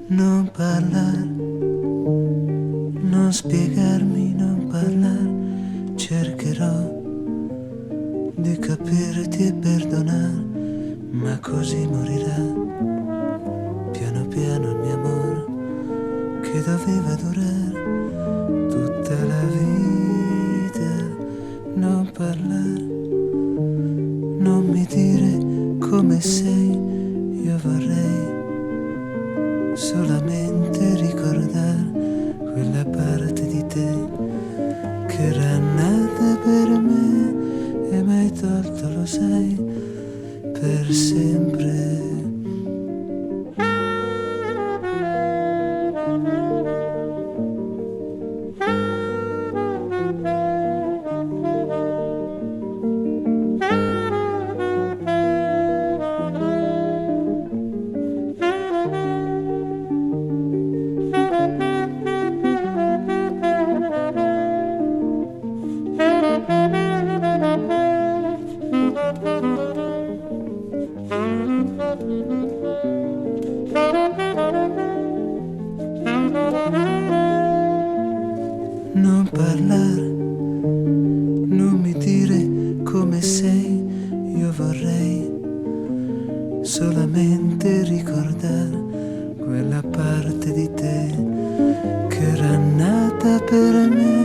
Non parlar, non spiegarmi, non parlar, cercherò di capirti e perdonar, ma così morirà piano piano il mio amore che doveva durare tutta la vita. Non parlar, non mi dire come sei, io vorrei solamente ricordare quella parte di te che era nata per me e m'hai tolto, lo sai, per sempre. Non parlare, non mi dire come sei, io vorrei solamente ricordare quella parte di te che era nata per me